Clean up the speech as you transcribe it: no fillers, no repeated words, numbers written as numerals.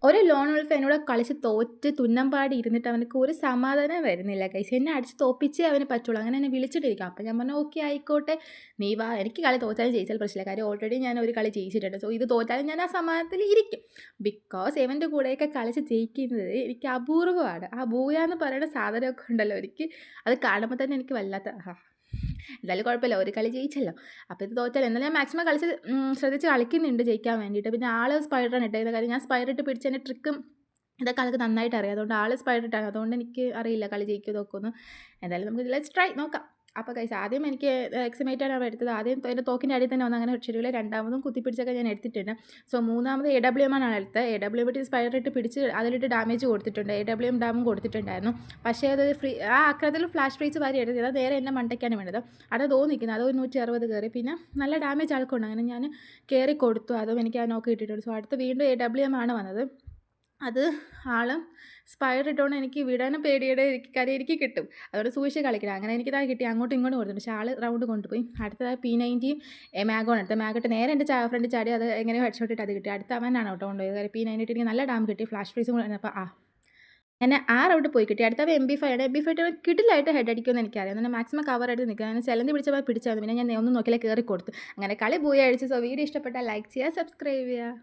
ഒരു loan wolf എന്നോട് കളിച്ച് തോറ്റ് തുന്നമ്പാടി ഇരുന്നിട്ട് അവനക്ക് ഒരു സമാധാനം വരുന്നില്ല ഗൈസ്. എന്നെ അടിച്ച് തോപ്പിച്ചേ അവന് പറ്റുള്ളൂ. അങ്ങനെ എന്നെ വിളിച്ചിട്ടിരിക്കും. അപ്പം ഞാൻ പറഞ്ഞു ഓക്കെ ആയിക്കോട്ടെ, നീ വാ, എനിക്ക് കളി തോറ്റാലും ജയിച്ചാലും പ്രശ്നമില്ല. കാര്യം ഓൾറെഡി ഞാൻ ഒരു കളി ജയിച്ചിട്ടുണ്ട്. സോ ഇത് തോറ്റാലും ഞാൻ ആ സമാധാനത്തിൽ ഇരിക്കും. ബിക്കോസ് ഇവൻ്റെ കൂടെയൊക്കെ കളിച്ച് ജയിക്കുന്നത് എനിക്ക് അപൂർവമാണ്. ആ ബൂയ എന്ന് പറയുന്ന സാധനമൊക്കെ ഉണ്ടല്ലോ, എനിക്ക് അത് കാണുമ്പോൾ തന്നെ എനിക്ക് വല്ലാത്ത എന്തായാലും കുഴപ്പമില്ല, ഒരു കളി ജയിച്ചല്ലോ. അപ്പോൾ ഇത് തോറ്റാലും എന്നാലും ഞാൻ മാക്സിമം കളിച്ച് ശ്രദ്ധിച്ച് കളിക്കുന്നുണ്ട് ജയിക്കാൻ വേണ്ടിയിട്ട്. പിന്നെ ആൾ സ്പൈഡറാണ് ഇട്ടേക്കുന്ന കാര്യം, ഞാൻ സ്പൈഡറിട്ട് പിടിച്ചതിൻ്റെ ട്രിക്കും ഇതൊക്കെ ആൾക്ക് നന്നായിട്ട് അറിയാം. അതുകൊണ്ട് ആൾ സ്പൈഡറിട്ടാണ്, അതുകൊണ്ട് എനിക്ക് അറിയില്ല കളി ജയിക്കുമോ നോക്കുമെന്ന്. എന്തായാലും നമുക്ക് ലെറ്റ്സ് ട്രൈ നോക്കാം. അപ്പോൾ ഗൈസ് ആദ്യം എനിക്ക് എക്സിമേറ്റാണ് അവിടെ എടുത്തത്. ആദ്യം എൻ്റെ തോക്കിൻ്റെ അടിയിൽ തന്നെ വന്ന് അങ്ങനെ ചെടികളെ രണ്ടാമതും കുത്തിപ്പിടിച്ചൊക്കെ ഞാൻ എടുത്തിട്ടുണ്ട്. സോ മൂന്നാമത് AWM ആണ് എടുത്തത്. AWM ഇട്ട് സ്പൈഡറിട്ട് പിടിച്ച് അതിലിട്ട് ഡാമേജ് കൊടുത്തിട്ടുണ്ട്. AWM ഡാമും കൊടുത്തിട്ടുണ്ടായിരുന്നു. പക്ഷേ അത് ആ ആക്രമത്തിൽ ഫ്ലാഷ് ഫ്രീസ് വാരി എടുത്തത് നേരെ എൻ്റെ മണ്ടയ്ക്കാണ് വേണ്ടത്. അവിടെ തോന്നിക്കുന്നത് അത് 160 കയറി. പിന്നെ നല്ല ഡാമേജ് ആൾക്കുണ്ട്. അങ്ങനെ ഞാൻ കയറി കൊടുത്തു. അതും എനിക്ക് ആ നോക്ക് കിട്ടിയിട്ടുണ്ട്. സോ അടുത്ത് വീണ്ടും AWM ആണ് വന്നത്. അത് ആളും സ്പൈഡർ ഇട്ടുകൊണ്ട് എനിക്ക് വിടാനും പേടിയുടെ കാര്യം എനിക്ക് കിട്ടും. അതുകൊണ്ട് സൂക്ഷിച്ച് കളിക്കണം. അങ്ങനെ എനിക്കിതാ കിട്ടി. അങ്ങോട്ടും ഇങ്ങോട്ടും കൊടുത്തിട്ടുണ്ട്. പക്ഷേ ആൾ റൗണ്ട് കൊണ്ടുപോയി. അടുത്തത് P90 മാഗോണ് എടുത്തത്. മാഗോട്ട് നേരെ എൻ്റെ ഫ്രണ്ട് ചാടി അത് എങ്ങനെ ഹെഡ് ഷോട്ട് ഇട്ട് അത് കിട്ടി. അടുത്ത അവനാണ് കേട്ടോ കൊണ്ടുപോയത്. കാര്യം P90 ഇട്ട് എനിക്ക് നല്ല ഡാം കിട്ടി. ഫ്ലാഷ് ഫ്രീസും കൂടെ. അപ്പോൾ അങ്ങനെ ആ റൗണ്ട് പോയി കിട്ടി. അടുത്ത MP5 ആണ്. MP5 കിടിലായിട്ട് ഹെഡ് അടിക്കുമെന്ന് എനിക്കറിയാം. എന്നാൽ മാക്സിമം കവർ ആയിട്ട് നിൽക്കുക. അങ്ങനെ ചിലന്തി പിടിച്ചപ്പോൾ പിടിച്ചാൽ പിന്നെ ഞാൻ ഒന്നും നോക്കിയാൽ കയറി കൊടുത്തു. അങ്ങനെ കളി പോയി അടിച്ചു. സോ വീഡിയോ ഇഷ്ടപ്പെട്ടാൽ ലൈക്ക് ചെയ്യുക, സബ്സ്ക്രൈബ് ചെയ്യുക.